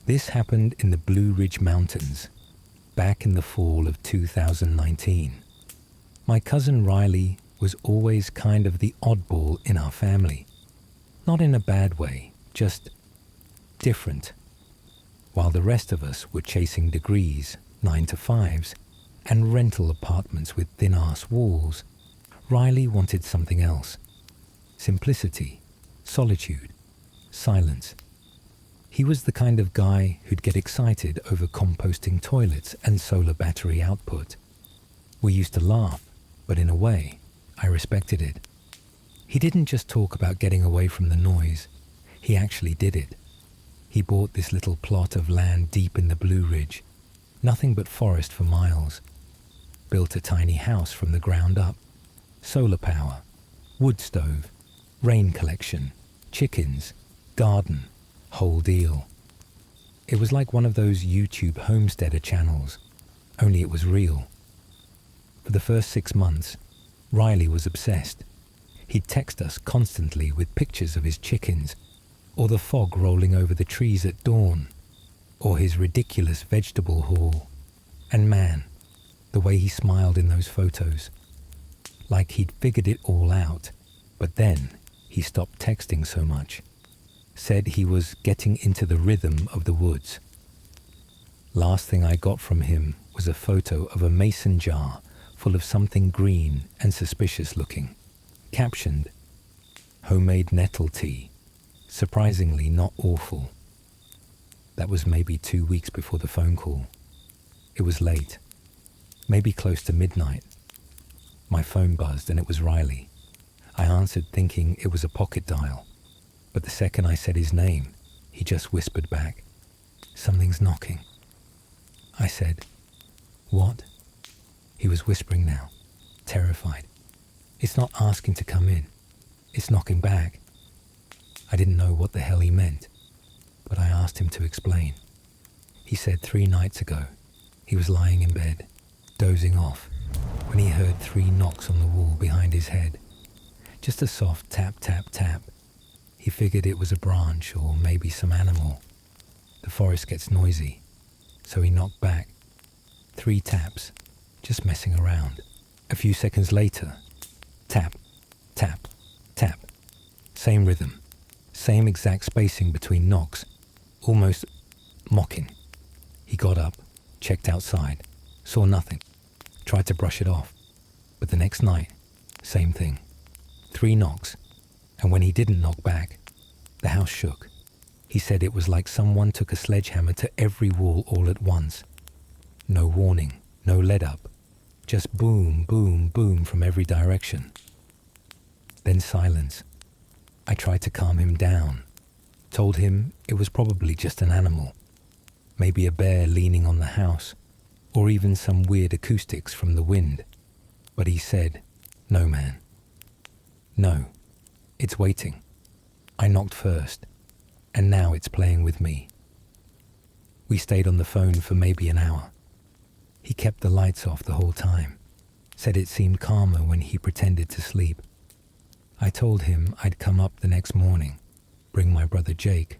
This happened in the Blue Ridge Mountains, back in the fall of 2019. My cousin Riley was always kind of the oddball in our family. Not in a bad way, just different. While the rest of us were chasing degrees, 9 to 5s, and rental apartments with thin-ass walls, Riley wanted something else. Simplicity, solitude, silence. He was the kind of guy who'd get excited over composting toilets and solar battery output. We used to laugh, but in a way, I respected it. He didn't just talk about getting away from the noise, he actually did it. He bought this little plot of land deep in the Blue Ridge, nothing but forest for miles. Built a tiny house from the ground up. Solar power, wood stove, rain collection, chickens, garden, whole deal. It was like one of those YouTube homesteader channels, only it was real. For the first 6 months, Riley was obsessed. He'd text us constantly with pictures of his chickens, or the fog rolling over the trees at dawn, or his ridiculous vegetable haul. And man, the way he smiled in those photos. Like he'd figured it all out, but then he stopped texting so much. Said he was getting into the rhythm of the woods. Last thing I got from him was a photo of a mason jar full of something green and suspicious looking, captioned, "Homemade nettle tea, surprisingly not awful." That was maybe 2 weeks before the phone call. It was late, maybe close to midnight. My phone buzzed and it was Riley. I answered thinking it was a pocket dial, but the second I said his name, he just whispered back, "Something's knocking." I said, "What?" He was whispering now, terrified. "It's not asking to come in. It's knocking back." I didn't know what the hell he meant, but I asked him to explain. He said 3 nights ago, he was lying in bed, dozing off, when he heard 3 knocks on the wall behind his head. Just a soft tap, tap, tap. He figured it was a branch or maybe some animal. The forest gets noisy, so he knocked back. 3 taps, just messing around. A few seconds later, tap, tap, tap. Same rhythm, same exact spacing between knocks, almost mocking. He got up, checked outside, saw nothing, tried to brush it off. But the next night, same thing. 3 knocks, and when he didn't knock back, the house shook. He said it was like someone took a sledgehammer to every wall all at once. No warning, no let up, just boom, boom, boom from every direction. Then silence. I tried to calm him down, told him it was probably just an animal, maybe a bear leaning on the house, or even some weird acoustics from the wind. But he said, "No, man. No, it's waiting. I knocked first, and now it's playing with me." We stayed on the phone for maybe an hour. He kept the lights off the whole time, said it seemed calmer when he pretended to sleep. I told him I'd come up the next morning, bring my brother Jake,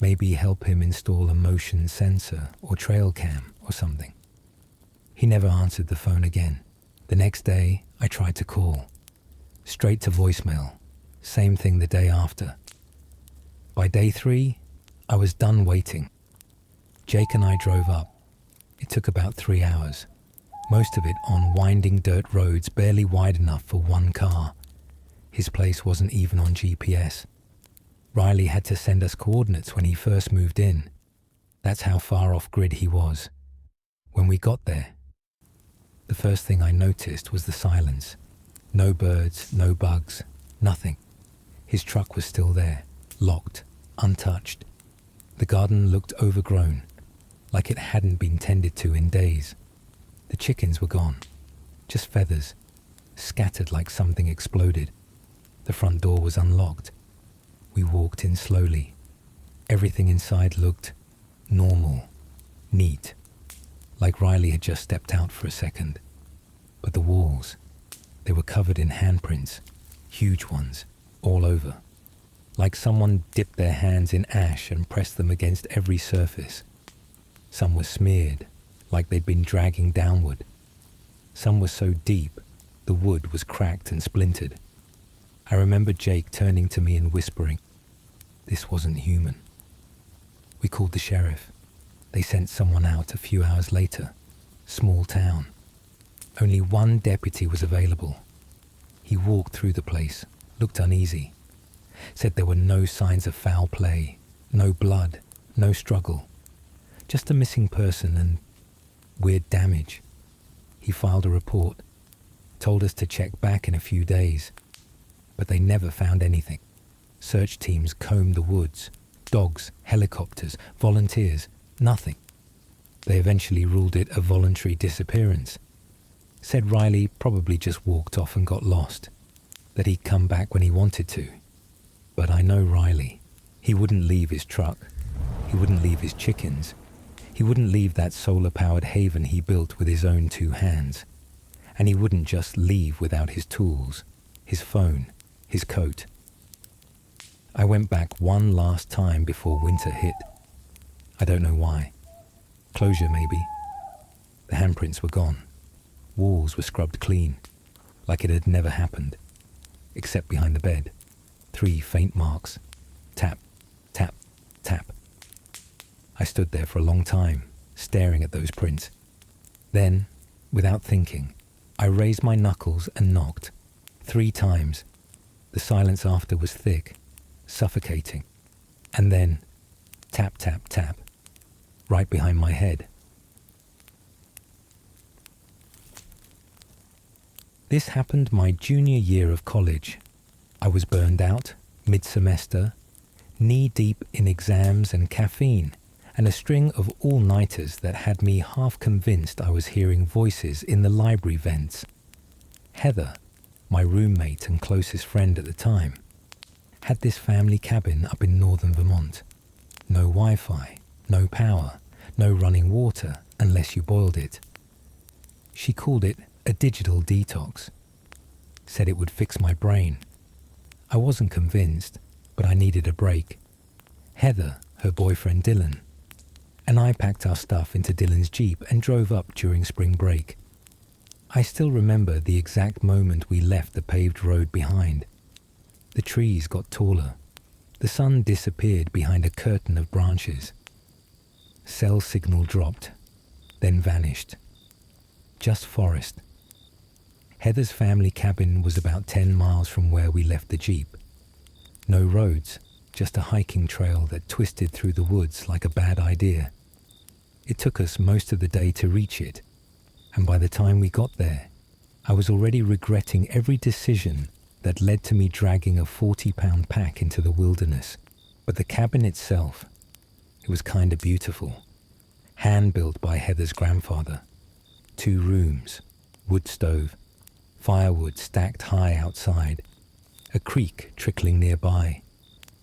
maybe help him install a motion sensor or trail cam or something. He never answered the phone again. The next day, I tried to call. Straight to voicemail. Same thing the day after. By day 3, I was done waiting. Jake and I drove up. It took about 3 hours, most of it on winding dirt roads barely wide enough for 1 car. His place wasn't even on GPS. Riley had to send us coordinates when he first moved in. That's how far off grid he was. When we got there, the first thing I noticed was the silence. No birds, no bugs, nothing. His truck was still there, locked, untouched. The garden looked overgrown, like it hadn't been tended to in days. The chickens were gone, just feathers, scattered like something exploded. The front door was unlocked. We walked in slowly. Everything inside looked normal, neat, like Riley had just stepped out for a second. But the walls, they were covered in handprints, huge ones, all over, like someone dipped their hands in ash and pressed them against every surface. Some were smeared, like they'd been dragging downward. Some were so deep, the wood was cracked and splintered. I remember Jake turning to me and whispering, "This wasn't human." We called the sheriff. They sent someone out a few hours later. Small town. Only one deputy was available. He walked through the place, looked uneasy, said there were no signs of foul play, no blood, no struggle, just a missing person and weird damage. He filed a report, told us to check back in a few days, but they never found anything. Search teams combed the woods, dogs, helicopters, volunteers, nothing. They eventually ruled it a voluntary disappearance. Said Riley probably just walked off and got lost, that he'd come back when he wanted to. But I know Riley. He wouldn't leave his truck. He wouldn't leave his chickens. He wouldn't leave that solar-powered haven he built with his own 2 hands. And he wouldn't just leave without his tools, his phone, his coat. I went back one last time before winter hit. I don't know why. Closure, maybe. The handprints were gone. Walls were scrubbed clean, like it had never happened, except behind the bed. 3 faint marks. Tap, tap, tap. I stood there for a long time, staring at those prints. Then, without thinking, I raised my knuckles and knocked. 3 times. The silence after was thick, suffocating. And then, tap, tap, tap, right behind my head. This happened my junior year of college. I was burned out, mid-semester, knee-deep in exams and caffeine, and a string of all-nighters that had me half convinced I was hearing voices in the library vents. Heather, my roommate and closest friend at the time, had this family cabin up in northern Vermont. No Wi-Fi, no power, no running water unless you boiled it. She called it a digital detox. Said it would fix my brain. I wasn't convinced, but I needed a break. Heather, her boyfriend Dylan, and I packed our stuff into Dylan's Jeep and drove up during spring break. I still remember the exact moment we left the paved road behind. The trees got taller. The sun disappeared behind a curtain of branches. Cell signal dropped, then vanished. Just forest. Heather's family cabin was about 10 miles from where we left the Jeep. No roads, just a hiking trail that twisted through the woods like a bad idea. It took us most of the day to reach it, and by the time we got there, I was already regretting every decision that led to me dragging a 40-pound pack into the wilderness. But the cabin itself, it was kinda beautiful. Hand-built by Heather's grandfather. 2 rooms, wood stove, firewood stacked high outside, a creek trickling nearby.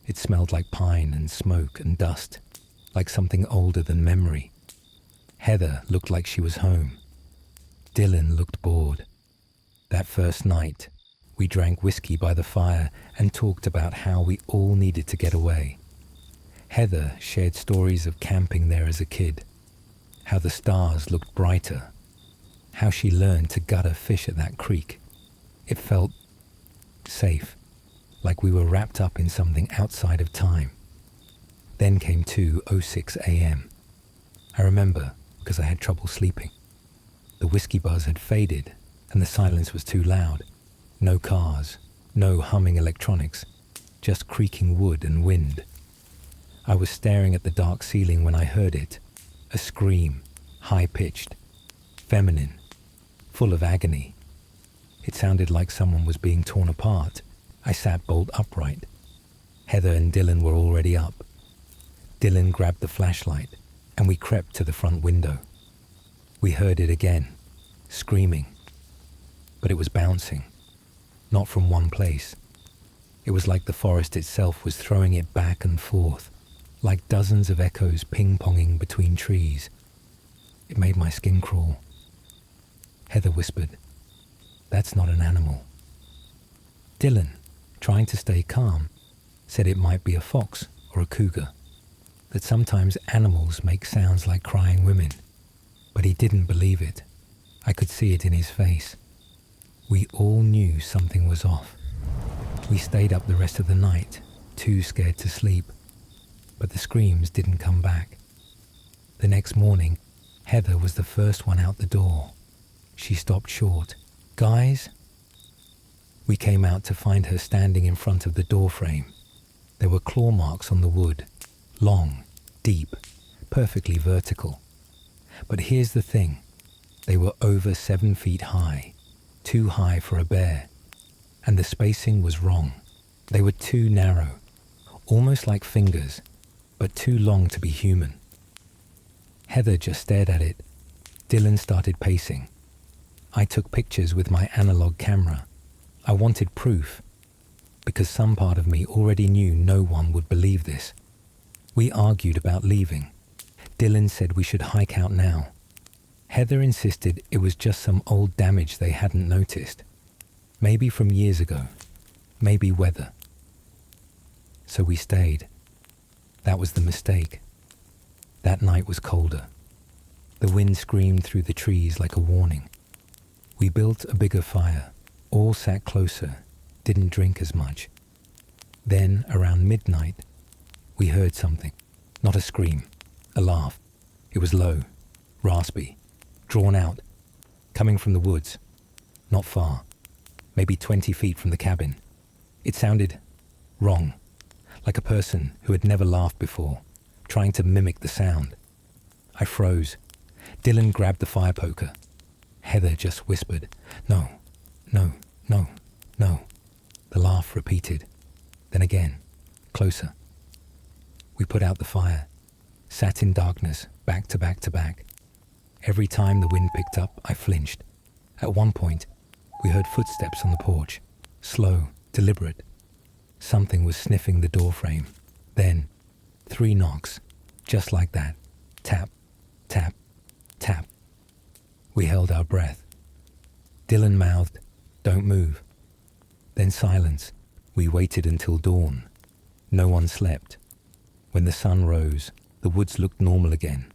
It smelled like pine and smoke and dust, like something older than memory. Heather looked like she was home. Dylan looked bored. That first night, we drank whiskey by the fire and talked about how we all needed to get away. Heather shared stories of camping there as a kid, how the stars looked brighter, how she learned to gutter fish at that creek. It felt safe, like we were wrapped up in something outside of time. Then came 2:06 a.m. I remember because I had trouble sleeping. The whiskey buzz had faded and the silence was too loud. No cars, no humming electronics, just creaking wood and wind. I was staring at the dark ceiling when I heard it, a scream, high-pitched, feminine, full of agony. It sounded like someone was being torn apart. I sat bolt upright. Heather and Dylan were already up. Dylan grabbed the flashlight, and we crept to the front window. We heard it again, screaming. But it was bouncing, not from one place. It was like the forest itself was throwing it back and forth, like dozens of echoes ping-ponging between trees. It made my skin crawl. Heather whispered, "That's not an animal." Dylan, trying to stay calm, said it might be a fox or a cougar, that sometimes animals make sounds like crying women, but he didn't believe it. I could see it in his face. We all knew something was off. We stayed up the rest of the night, too scared to sleep, but the screams didn't come back. The next morning, Heather was the first one out the door. She stopped short. "Guys?" We came out to find her standing in front of the door frame. There were claw marks on the wood, long, deep, perfectly vertical. But here's the thing. They were over 7 feet high, too high for a bear, and the spacing was wrong. They were too narrow, almost like fingers, but too long to be human. Heather just stared at it. Dylan started pacing. I took pictures with my analog camera. I wanted proof, because some part of me already knew no one would believe this. We argued about leaving. Dylan said we should hike out now. Heather insisted it was just some old damage they hadn't noticed. Maybe from years ago. Maybe weather. So we stayed. That was the mistake. That night was colder. The wind screamed through the trees like a warning. We built a bigger fire. All sat closer, didn't drink as much. Then, around midnight, we heard something. Not a scream, a laugh. It was low, raspy, drawn out, coming from the woods, not far, maybe 20 feet from the cabin. It sounded wrong, like a person who had never laughed before, trying to mimic the sound. I froze. Dylan grabbed the fire poker. Heather just whispered, "No, no, no, no." The laugh repeated. Then again, closer. We put out the fire, sat in darkness, back to back to back. Every time the wind picked up, I flinched. At one point, we heard footsteps on the porch, slow, deliberate. Something was sniffing the doorframe. Then, 3 knocks, just like that. Tap, tap, tap. We held our breath. Dylan mouthed, "Don't move." Then silence. We waited until dawn. No one slept. When the sun rose, the woods looked normal again.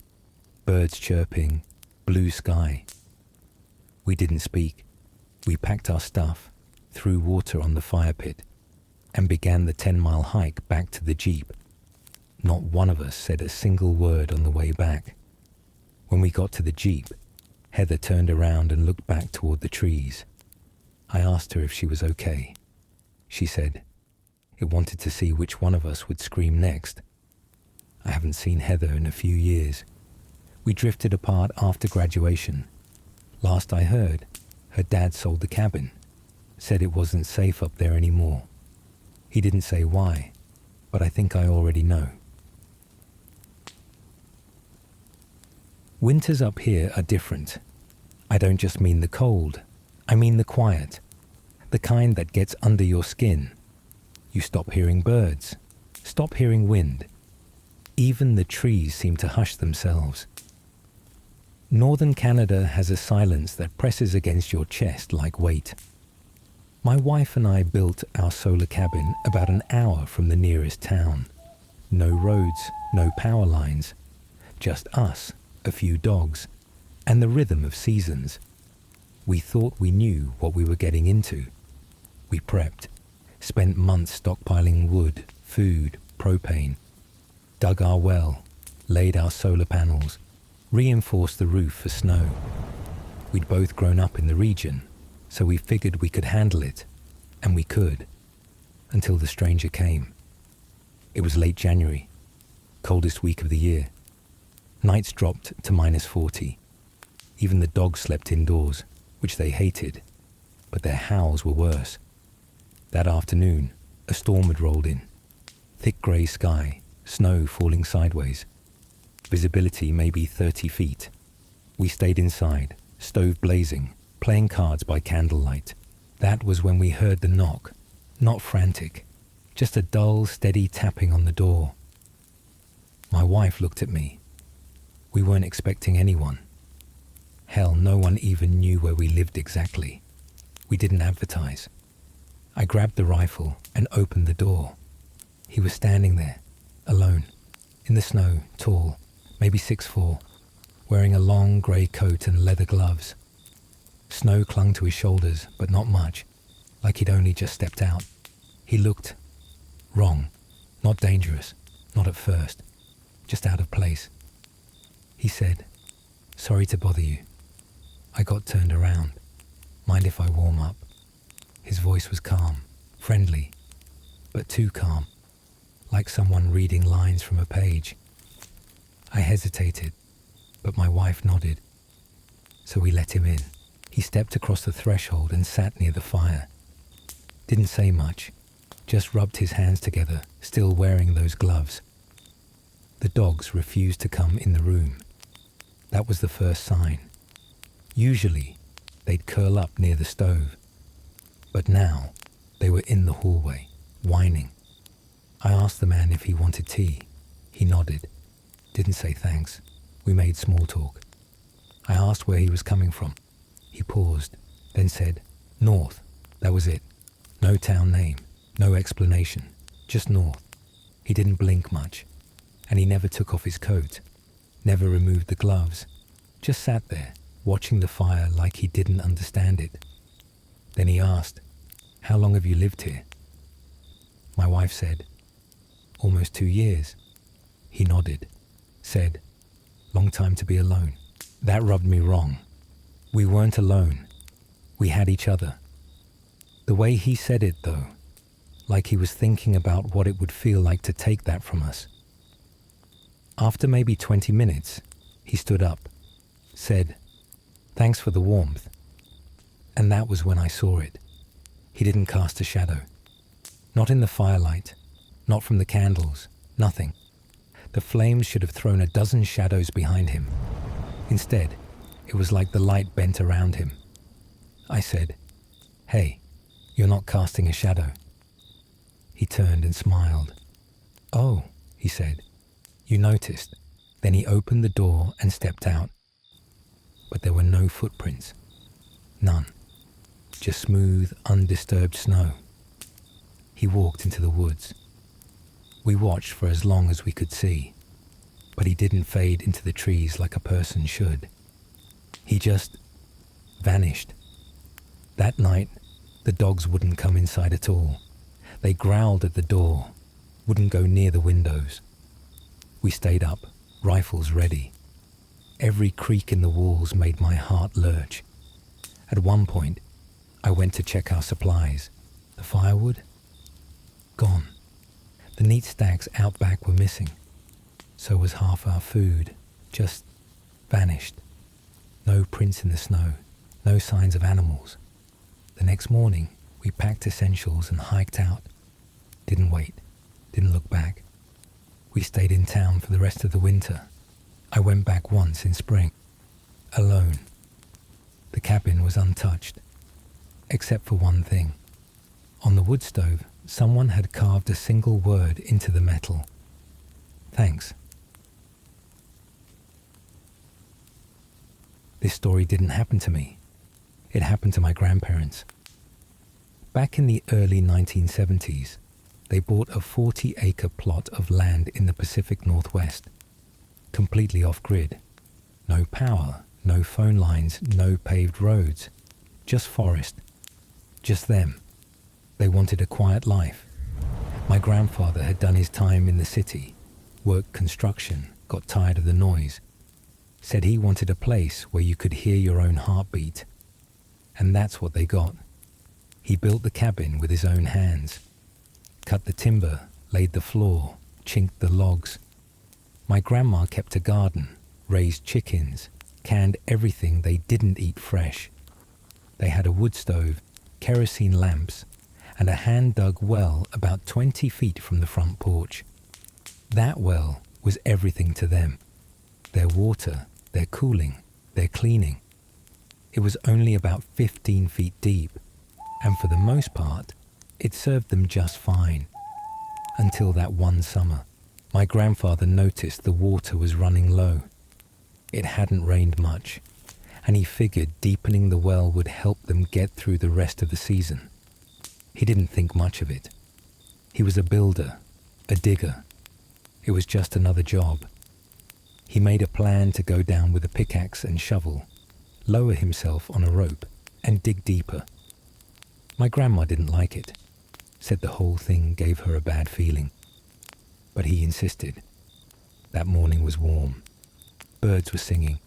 Birds chirping, blue sky. We didn't speak. We packed our stuff, threw water on the fire pit, and began the 10-mile hike back to the Jeep. Not one of us said a single word on the way back. When we got to the Jeep, Heather turned around and looked back toward the trees. I asked her if she was okay. She said it wanted to see which one of us would scream next. I haven't seen Heather in a few years. We drifted apart after graduation. Last I heard, her dad sold the cabin, said it wasn't safe up there anymore. He didn't say why, but I think I already know. Winters up here are different. I don't just mean the cold, I mean the quiet, the kind that gets under your skin. You stop hearing birds, stop hearing wind. Even the trees seem to hush themselves. Northern Canada has a silence that presses against your chest like weight. My wife and I built our solar cabin about an hour from the nearest town. No roads, no power lines, just us, a few dogs, and the rhythm of seasons. We thought we knew what we were getting into. We prepped, spent months stockpiling wood, food, propane, dug our well, laid our solar panels, reinforced the roof for snow. We'd both grown up in the region, so we figured we could handle it, and we could, until the stranger came. It was late January, coldest week of the year. Nights dropped to -40. Even the dogs slept indoors, which they hated, but their howls were worse. That afternoon, a storm had rolled in. Thick grey sky, snow falling sideways. Visibility maybe 30 feet. We stayed inside, stove blazing, playing cards by candlelight. That was when we heard the knock, not frantic, just a dull, steady tapping on the door. My wife looked at me. We weren't expecting anyone. Hell, no one even knew where we lived exactly. We didn't advertise. I grabbed the rifle and opened the door. He was standing there, alone, in the snow, tall, maybe 6'4", wearing a long grey coat and leather gloves. Snow clung to his shoulders, but not much, like he'd only just stepped out. He looked wrong, not dangerous, not at first, just out of place. He said, "Sorry to bother you." I got turned around. "Mind if I warm up?" His voice was calm, friendly, but too calm, like someone reading lines from a page. I hesitated, but my wife nodded, so we let him in. He stepped across the threshold and sat near the fire. Didn't say much, just rubbed his hands together, still wearing those gloves. The dogs refused to come in the room. That was the first sign. Usually, they'd curl up near the stove. But now, they were in the hallway, whining. I asked the man if he wanted tea. He nodded. Didn't say thanks. We made small talk. I asked where he was coming from. He paused, then said, "North." That was it. No town name, no explanation, just north. He didn't blink much, and he never took off his coat, never removed the gloves, just sat there, watching the fire like he didn't understand it. Then he asked, "How long have you lived here?" My wife said, "Almost 2 years." He nodded, said, "Long time to be alone." That rubbed me wrong. We weren't alone. We had each other. The way he said it, though, like he was thinking about what it would feel like to take that from us. After maybe 20 minutes, he stood up, said, "Thanks for the warmth." And that was when I saw it. He didn't cast a shadow. Not in the firelight, not from the candles, nothing. The flames should have thrown a dozen shadows behind him. Instead, it was like the light bent around him. I said, "Hey, you're not casting a shadow." He turned and smiled. "Oh," he said, "you noticed." Then he opened the door and stepped out. But there were no footprints. None. Just smooth, undisturbed snow. He walked into the woods. We watched for as long as we could see, but he didn't fade into the trees like a person should. He just vanished. That night, the dogs wouldn't come inside at all. They growled at the door, wouldn't go near the windows. We stayed up, rifles ready. Every creak in the walls made my heart lurch. At one point, I went to check our supplies. The firewood? Gone. The neat stacks out back were missing. So was half our food, just vanished. No prints in the snow, no signs of animals. The next morning, we packed essentials and hiked out. Didn't wait, didn't look back. We stayed in town for the rest of the winter. I went back once in spring, alone. The cabin was untouched, except for one thing. On the wood stove, someone had carved a single word into the metal. "Thanks." This story didn't happen to me. It happened to my grandparents. Back in the early 1970s, they bought a 40-acre plot of land in the Pacific Northwest, completely off-grid. No power, no phone lines, no paved roads, just forest, just them. They wanted a quiet life. My grandfather had done his time in the city, worked construction, got tired of the noise, said he wanted a place where you could hear your own heartbeat. And that's what they got. He built the cabin with his own hands, cut the timber, laid the floor, chinked the logs. My grandma kept a garden, raised chickens, canned everything they didn't eat fresh. They had a wood stove, kerosene lamps, and a hand-dug well about 20 feet from the front porch. That well was everything to them. Their water, their cooling, their cleaning. It was only about 15 feet deep, and for the most part, it served them just fine. Until that one summer, my grandfather noticed the water was running low. It hadn't rained much, and he figured deepening the well would help them get through the rest of the season. He didn't think much of it. He was a builder, a digger. It was just another job. He made a plan to go down with a pickaxe and shovel, lower himself on a rope, and dig deeper. My grandma didn't like it, said the whole thing gave her a bad feeling. But he insisted. That morning was warm. Birds were singing.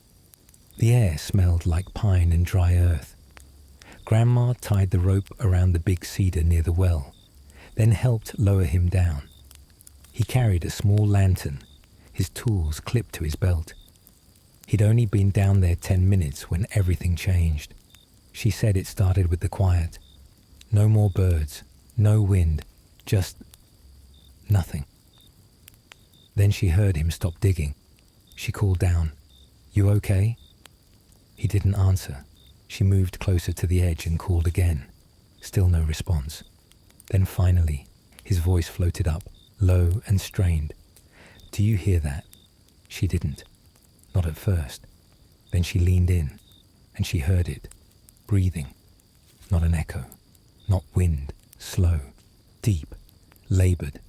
The air smelled like pine and dry earth. Grandma tied the rope around the big cedar near the well, then helped lower him down. He carried a small lantern, his tools clipped to his belt. He'd only been down there 10 minutes when everything changed. She said it started with the quiet. No more birds, no wind, just nothing. Then she heard him stop digging. She called down, "You okay?" He didn't answer. She moved closer to the edge and called again. Still no response. Then finally, his voice floated up, low and strained. "Do you hear that?" She didn't. Not at first. Then she leaned in, and she heard it, breathing. Not an echo. Not wind. Slow. Deep. Labored.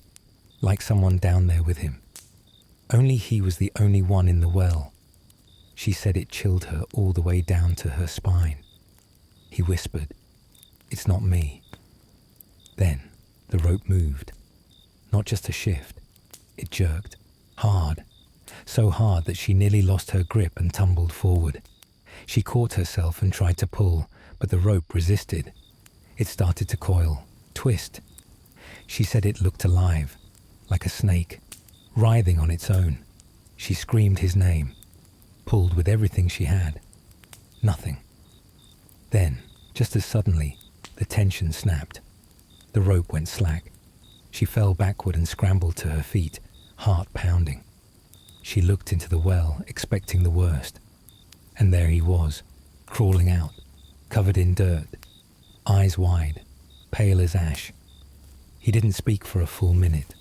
Like someone down there with him. Only he was the only one in the well. She said it chilled her all the way down to her spine. He whispered, "It's not me." Then the rope moved. Not just a shift. It jerked. Hard. So hard that she nearly lost her grip and tumbled forward. She caught herself and tried to pull, but the rope resisted. It started to coil, twist. She said it looked alive, like a snake, writhing on its own. She screamed his name, pulled with everything she had. Nothing. Then, just as suddenly, the tension snapped. The rope went slack. She fell backward and scrambled to her feet, heart pounding. She looked into the well, expecting the worst. And there he was, crawling out, covered in dirt, eyes wide, pale as ash. He didn't speak for a full minute.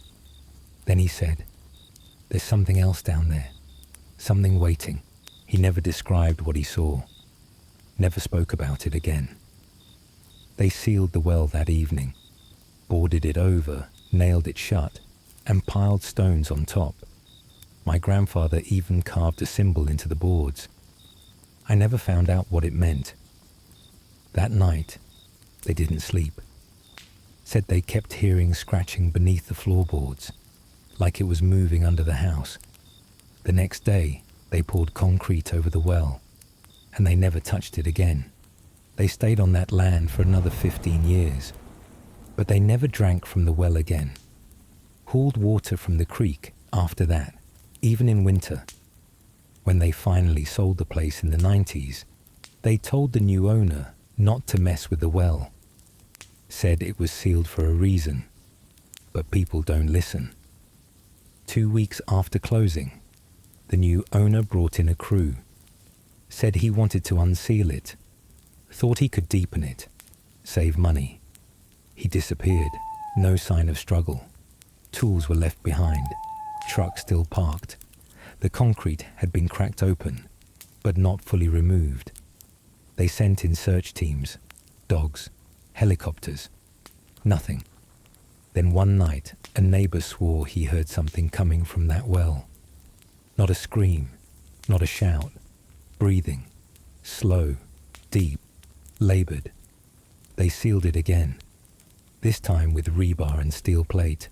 Then he said, "There's something else down there, something waiting." He never described what he saw, never spoke about it again. They sealed the well that evening, boarded it over, nailed it shut, and piled stones on top. My grandfather even carved a symbol into the boards. I never found out what it meant. That night, they didn't sleep. Said they kept hearing scratching beneath the floorboards, like it was moving under the house. The next day, they poured concrete over the well, and they never touched it again. They stayed on that land for another 15 years, but they never drank from the well again. Hauled water from the creek after that, even in winter. When they finally sold the place in the 90s, they told the new owner not to mess with the well. Said it was sealed for a reason, but people don't listen. 2 weeks after closing, the new owner brought in a crew. Said he wanted to unseal it. Thought he could deepen it, save money. He disappeared, no sign of struggle. Tools were left behind, truck still parked. The concrete had been cracked open, but not fully removed. They sent in search teams, dogs, helicopters. Nothing. Then one night, a neighbor swore he heard something coming from that well. Not a scream, not a shout. Breathing. Slow, deep, labored. They sealed it again, this time with rebar and steel plate.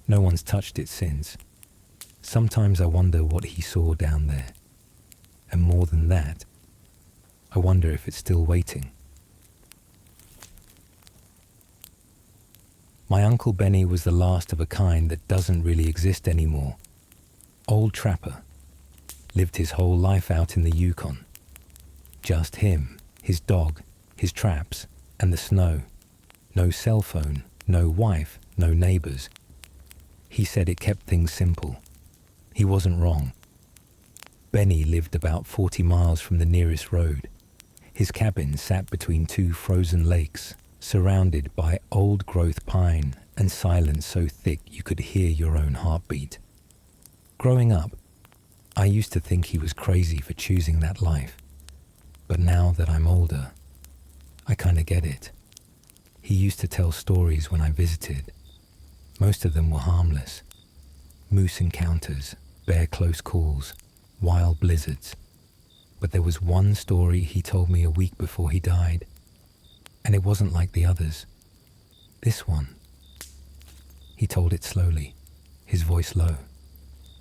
No one's touched it since. Sometimes I wonder what he saw down there. And more than that, I wonder if it's still waiting. My Uncle Benny was the last of a kind that doesn't really exist anymore. Old trapper. Lived his whole life out in the Yukon. Just him, his dog, his traps, and the snow. No cell phone, no wife, no neighbors. He said it kept things simple. He wasn't wrong. Benny lived about 40 miles from the nearest road. His cabin sat between two frozen lakes, surrounded by old-growth pine and silence so thick you could hear your own heartbeat. Growing up, I used to think he was crazy for choosing that life. But now that I'm older, I kinda get it. He used to tell stories when I visited. Most of them were harmless. Moose encounters, bear close calls, wild blizzards. But there was one story he told me a week before he died, and it wasn't like the others. This one. He told it slowly, his voice low,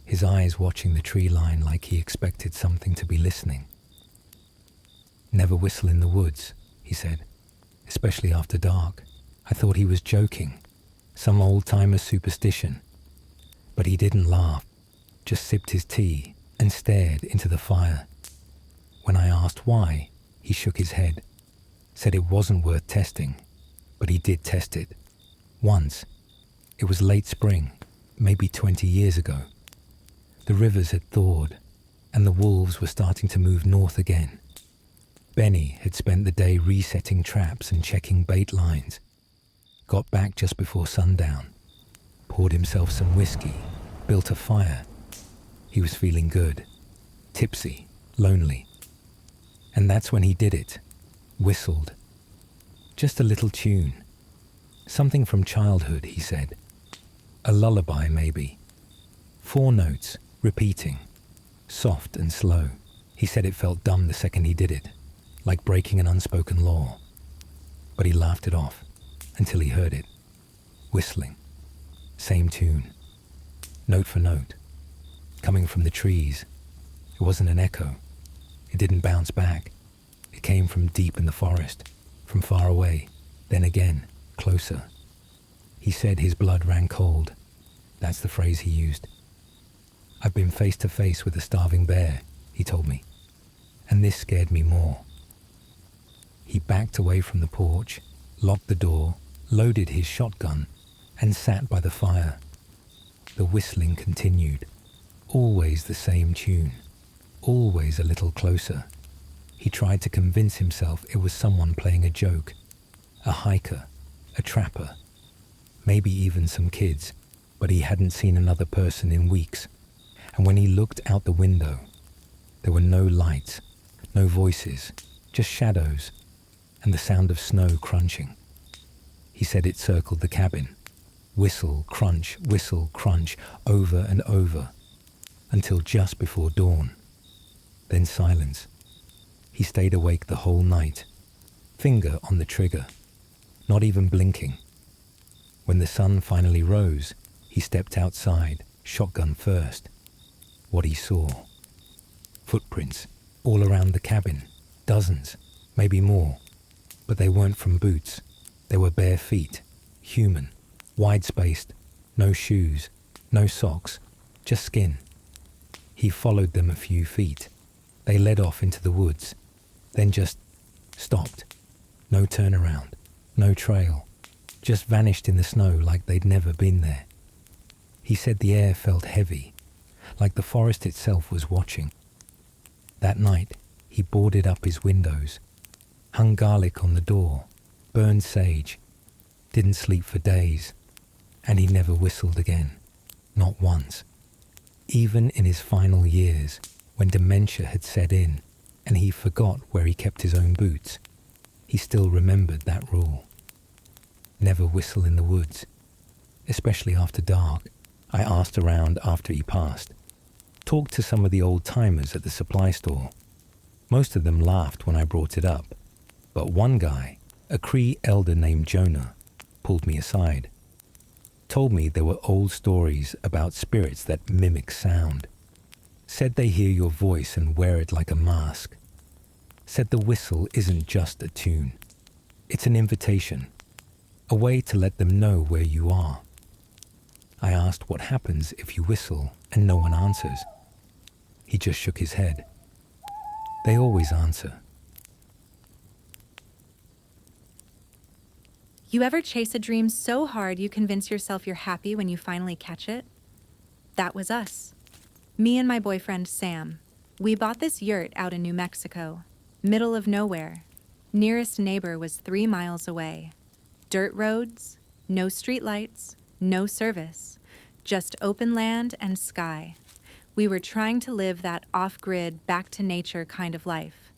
his eyes watching the tree line like he expected something to be listening. "Never whistle in the woods," he said, "especially after dark." I thought he was joking, some old-timer superstition. But he didn't laugh, just sipped his tea and stared into the fire. When I asked why, he shook his head, said it wasn't worth testing, but he did test it. Once. It was late spring, maybe 20 years ago. The rivers had thawed, and the wolves were starting to move north again. Benny had spent the day resetting traps and checking bait lines. Got back just before sundown, poured himself some whiskey, built a fire. He was feeling good, tipsy, lonely. And that's when he did it, whistled. Just a little tune. Something from childhood, he said. A lullaby, maybe. 4 notes, repeating, soft and slow. He said it felt dumb the second he did it, like breaking an unspoken law. But he laughed it off until he heard it, whistling. Same tune, note for note, coming from the trees. It wasn't an echo. It didn't bounce back. It came from deep in the forest, from far away, then again, closer. He said his blood ran cold. That's the phrase he used. "I've been face to face with a starving bear," he told me, and this scared me more. He backed away from the porch, locked the door, loaded his shotgun, and sat by the fire. The whistling continued, always the same tune, always a little closer. He tried to convince himself it was someone playing a joke, a hiker, a trapper, maybe even some kids, but he hadn't seen another person in weeks. And when he looked out the window, there were no lights, no voices, just shadows, and the sound of snow crunching. He said it circled the cabin, whistle, crunch, over and over, until just before dawn. Then silence. He stayed awake the whole night, finger on the trigger, not even blinking. When the sun finally rose, he stepped outside, shotgun first. What he saw. Footprints all around the cabin, dozens, maybe more, but they weren't from boots. They were bare feet, human, wide-spaced, no shoes, no socks, just skin. He followed them a few feet. They led off into the woods, then just stopped. No turnaround, no trail, just vanished in the snow like they'd never been there. He said the air felt heavy, like the forest itself was watching. That night, he boarded up his windows, hung garlic on the door, burned sage, didn't sleep for days, and he never whistled again, not once. Even in his final years, when dementia had set in and he forgot where he kept his own boots, he still remembered that rule. Never whistle in the woods, especially after dark. I asked around after he passed. Talked to some of the old-timers at the supply store. Most of them laughed when I brought it up, but one guy, a Cree elder named Jonah, pulled me aside. Told me there were old stories about spirits that mimic sound. Said they hear your voice and wear it like a mask. Said the whistle isn't just a tune. It's an invitation, a way to let them know where you are. I asked what happens if you whistle and no one answers. He just shook his head. They always answer. You ever chase a dream so hard you convince yourself you're happy when you finally catch it? That was us. Me and my boyfriend, Sam. We bought this yurt out in New Mexico, middle of nowhere. Nearest neighbor was 3 miles away. Dirt roads, no streetlights, no service, just open land and sky. We were trying to live that off-grid, back-to-nature kind of life.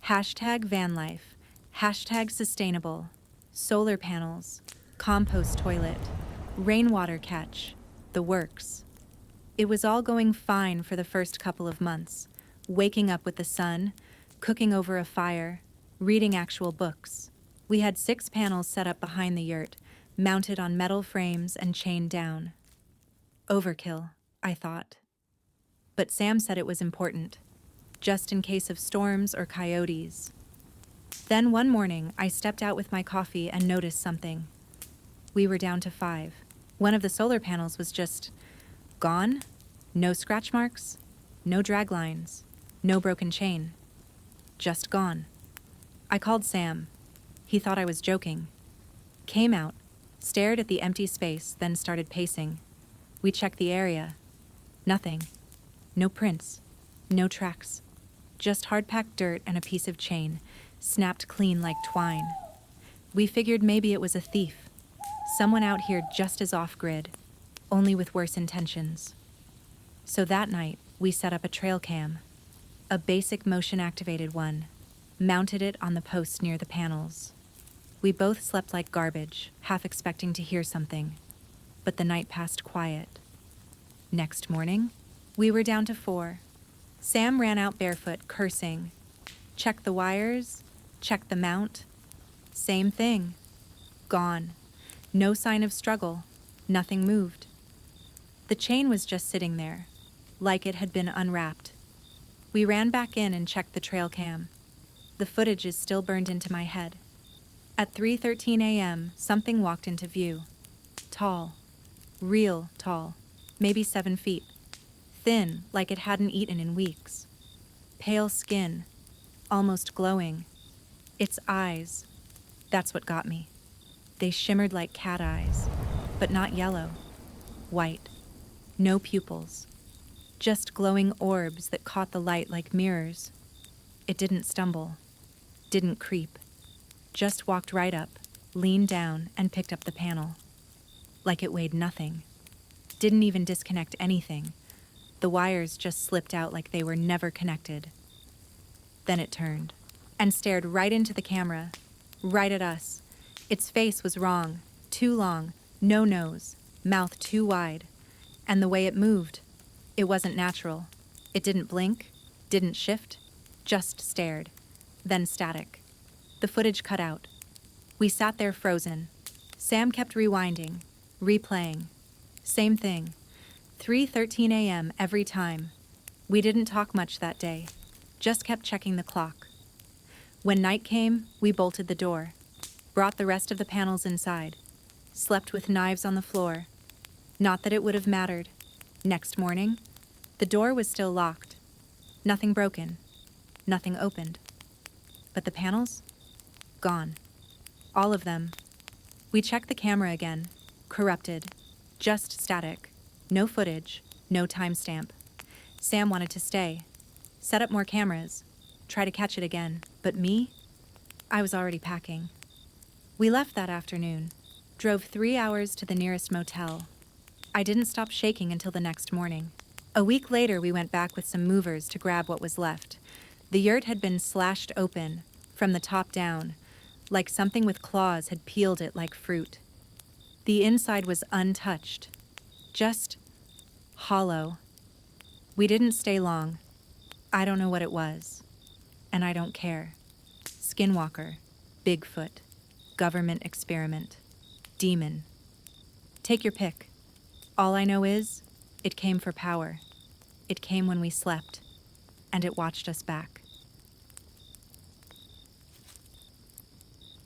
Hashtag van life, hashtag sustainable, solar panels, compost toilet, rainwater catch, the works. It was all going fine for the first couple of months, waking up with the sun, cooking over a fire, reading actual books. We had 6 panels set up behind the yurt, mounted on metal frames and chained down. Overkill, I thought. But Sam said it was important, just in case of storms or coyotes. Then one morning, I stepped out with my coffee and noticed something. We were down to 5. One of the solar panels was just gone. No scratch marks, no drag lines, no broken chain. Just gone. I called Sam. He thought I was joking. Came out, stared at the empty space, then started pacing. We checked the area. Nothing. No prints. No tracks. Just hard-packed dirt and a piece of chain, snapped clean like twine. We figured maybe it was a thief. Someone out here just as off-grid, only with worse intentions. So that night, we set up a trail cam. A basic motion-activated one. Mounted it on the post near the panels. We both slept like garbage, half expecting to hear something. But the night passed quiet. Next morning, we were down to 4. Sam ran out barefoot, cursing. Check the wires, check the mount. Same thing. Gone. No sign of struggle. Nothing moved. The chain was just sitting there, like it had been unwrapped. We ran back in and checked the trail cam. The footage is still burned into my head. At 3:13 a.m., something walked into view. Tall. Real tall. Maybe 7 feet. Thin, like it hadn't eaten in weeks. Pale skin. Almost glowing. Its eyes. That's what got me. They shimmered like cat eyes, but not yellow. White. No pupils. Just glowing orbs that caught the light like mirrors. It didn't stumble. Didn't creep. Just walked right up, leaned down, and picked up the panel. Like it weighed nothing. Didn't even disconnect anything. The wires just slipped out like they were never connected. Then it turned and stared right into the camera, right at us. Its face was wrong, too long, no nose, mouth too wide. And the way it moved, it wasn't natural. It didn't blink, didn't shift, just stared, then static. The footage cut out. We sat there frozen. Sam kept rewinding, replaying. Same thing. 3:13 a.m. every time. We didn't talk much that day, just kept checking the clock. When night came, we bolted the door, brought the rest of the panels inside, slept with knives on the floor. Not that it would have mattered. Next morning, the door was still locked. Nothing broken. Nothing opened. But the panels? Gone. All of them. We checked the camera again. Corrupted. Just static. No footage. No timestamp. Sam wanted to stay. Set up more cameras. Try to catch it again. But me? I was already packing. We left that afternoon. Drove 3 hours to the nearest motel. I didn't stop shaking until the next morning. A week later, we went back with some movers to grab what was left. The yurt had been slashed open, from the top down, like something with claws had peeled it like fruit. The inside was untouched, just hollow. We didn't stay long. I don't know what it was, and I don't care. Skinwalker, Bigfoot, government experiment, demon. Take your pick. All I know is, it came for power. It came when we slept, and it watched us back.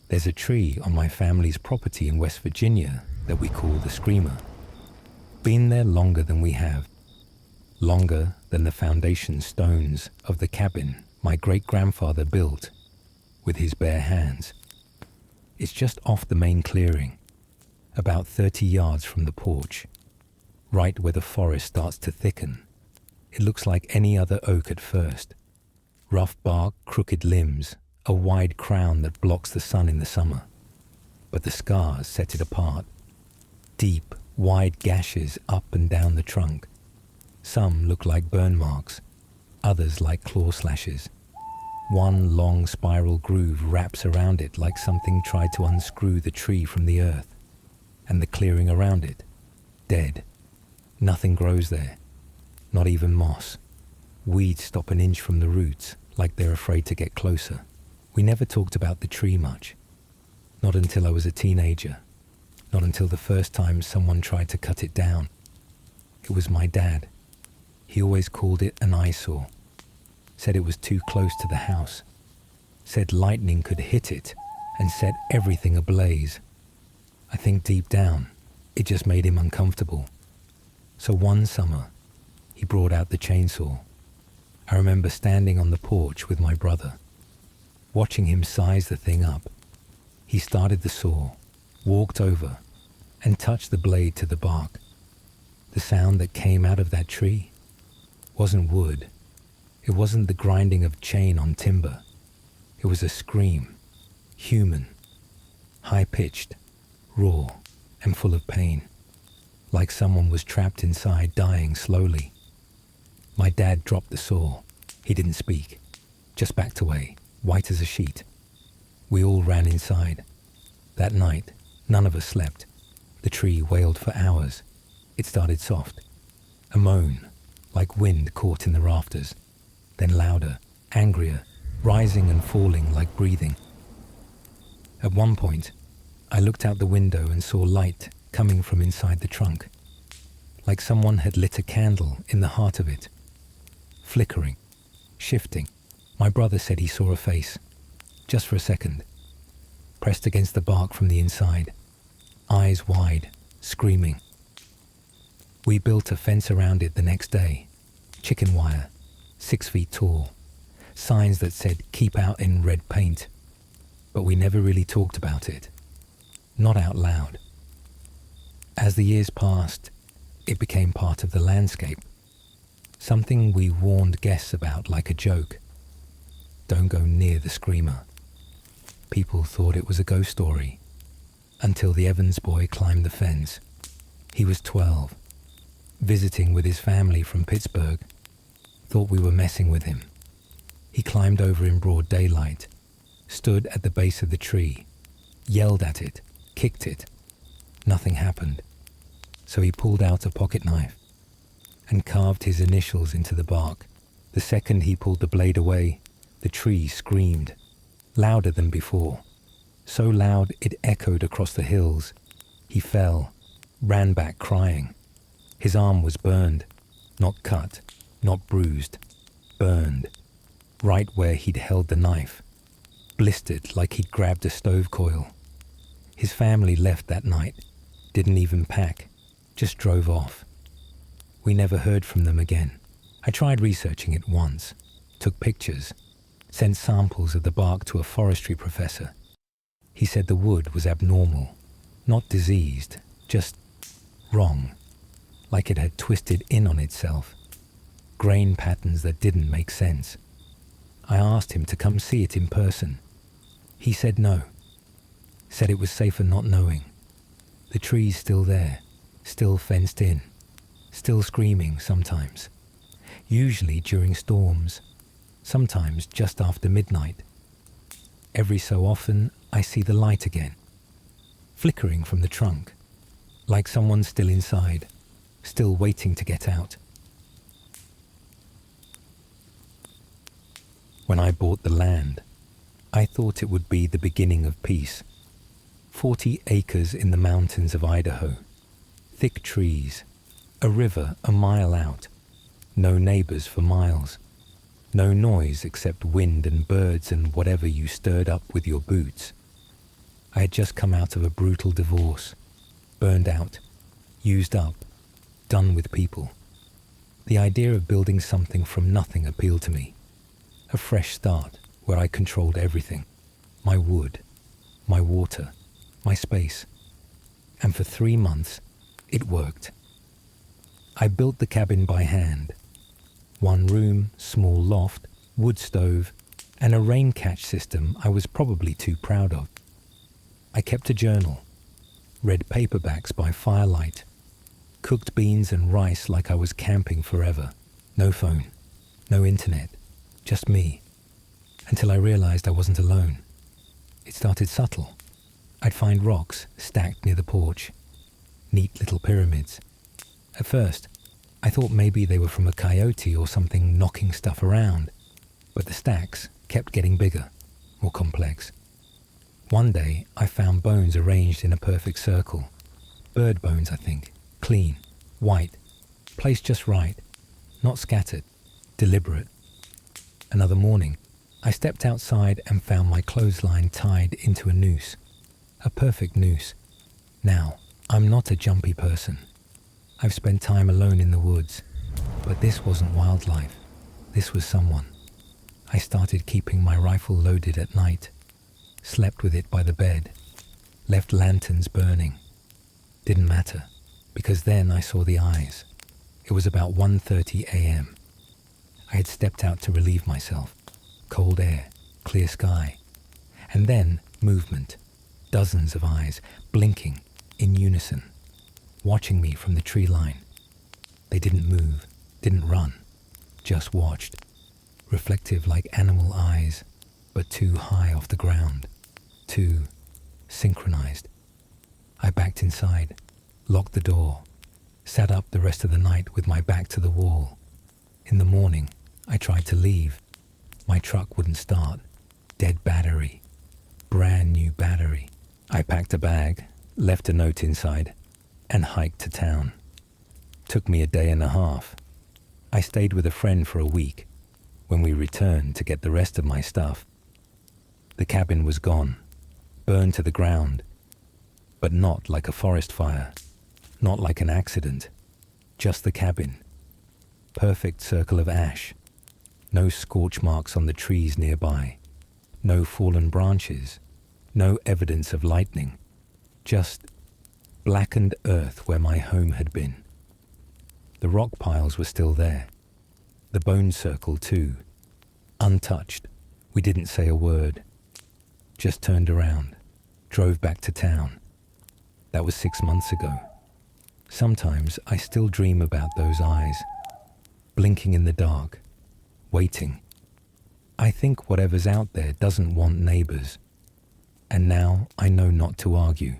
There's a tree on my family's property in West Virginia that we call the Screamer. Been there longer than we have. Longer than the foundation stones of the cabin my great-grandfather built with his bare hands. It's just off the main clearing, about 30 yards from the porch, right where the forest starts to thicken. It looks like any other oak at first. Rough bark, crooked limbs, a wide crown that blocks the sun in the summer. But the scars set it apart. Deep, wide gashes up and down the trunk. Some look like burn marks, others like claw slashes. One long spiral groove wraps around it like something tried to unscrew the tree from the earth. and the clearing around it, dead. Nothing grows there, not even moss. Weeds stop an inch from the roots, like they're afraid to get closer. We never talked about the tree much. Not until I was a teenager. Not until the first time someone tried to cut it down. It was my dad. He always called it an eyesore. Said it was too close to the house. Said lightning could hit it and set everything ablaze. I think deep down, it just made him uncomfortable. So one summer, he brought out the chainsaw. I remember standing on the porch with my brother, watching him size the thing up. He started the saw, walked over, and touched the blade to the bark. The sound that came out of that tree wasn't wood. It wasn't the grinding of chain on timber. It was a scream, human, high-pitched, raw, and full of pain, like someone was trapped inside dying slowly. My dad dropped the saw. He didn't speak, just backed away, white as a sheet. We all ran inside. That night, none of us slept. The tree wailed for hours. It started soft, a moan, like wind caught in the rafters, then louder, angrier, rising and falling like breathing. At one point, I looked out the window and saw light coming from inside the trunk, like someone had lit a candle in the heart of it, flickering, shifting. My brother said he saw a face, just for a second, pressed against the bark from the inside, eyes wide, screaming. We built a fence around it the next day, chicken wire, 6 feet tall, signs that said keep out in red paint, but we never really talked about it, not out loud. As the years passed, it became part of the landscape, something we warned guests about like a joke. Don't go near the screamer. People thought it was a ghost story, until the Evans boy climbed the fence. He was 12, visiting with his family from Pittsburgh, thought we were messing with him. He climbed over in broad daylight, stood at the base of the tree, yelled at it, kicked it. Nothing happened. So he pulled out a pocket knife and carved his initials into the bark. The second he pulled the blade away, the tree screamed, louder than before, so loud it echoed across the hills. He fell, ran back crying. His arm was burned, not cut, not bruised, burned, right where he'd held the knife, blistered like he'd grabbed a stove coil. His family left that night, didn't even pack, just drove off. We never heard from them again. I tried researching it once, took pictures, sent samples of the bark to a forestry professor. He said the wood was abnormal, not diseased, just wrong, like it had twisted in on itself, grain patterns that didn't make sense. I asked him to come see it in person. He said no, said it was safer not knowing. The tree's still there, still fenced in, still screaming sometimes, usually during storms, sometimes just after midnight. Every so often, I see the light again, flickering from the trunk, like someone's still inside, still waiting to get out. When I bought the land, I thought it would be the beginning of peace. 40 acres in the mountains of Idaho, thick trees, a river a mile out, no neighbors for miles, no noise except wind and birds and whatever you stirred up with your boots. I had just come out of a brutal divorce, burned out, used up, done with people. The idea of building something from nothing appealed to me. A fresh start where I controlled everything, my wood, my water, my space. And for 3 months, it worked. I built the cabin by hand. 1 room, small loft, wood stove, and a rain catch system I was probably too proud of. I kept a journal, read paperbacks by firelight, cooked beans and rice like I was camping forever. No phone, no internet, just me. Until I realized I wasn't alone. It started subtle. I'd find rocks stacked near the porch, neat little pyramids. At first, I thought maybe they were from a coyote or something knocking stuff around, but the stacks kept getting bigger, more complex. One day, I found bones arranged in a perfect circle. Bird bones, I think. Clean, white, placed just right, not scattered, deliberate. Another morning, I stepped outside and found my clothesline tied into a noose. A perfect noose. Now, I'm not a jumpy person. I've spent time alone in the woods, but this wasn't wildlife. This was someone. I started keeping my rifle loaded at night, slept with it by the bed, left lanterns burning. Didn't matter, because then I saw the eyes. It was about 1:30 a.m. I had stepped out to relieve myself. Cold air, clear sky, and then movement. Dozens of eyes, blinking, in unison, watching me from the tree line. They didn't move, didn't run, just watched. Reflective like animal eyes, but too high off the ground, too synchronized. I backed inside, locked the door, sat up the rest of the night with my back to the wall. In the morning, I tried to leave. My truck wouldn't start. Dead battery. Brand new battery. I packed a bag, left a note inside, and hiked to town. Took me a day and a half. I stayed with a friend for a week. When we returned to get the rest of my stuff, the cabin was gone, burned to the ground, but not like a forest fire, not like an accident, just the cabin. Perfect circle of ash, no scorch marks on the trees nearby, no fallen branches, no evidence of lightning, just blackened earth where my home had been. The rock piles were still there. The bone circle too, untouched. We didn't say a word, just turned around, drove back to town. That was 6 months ago. Sometimes I still dream about those eyes, blinking in the dark, waiting. I think whatever's out there doesn't want neighbors, and now I know not to argue.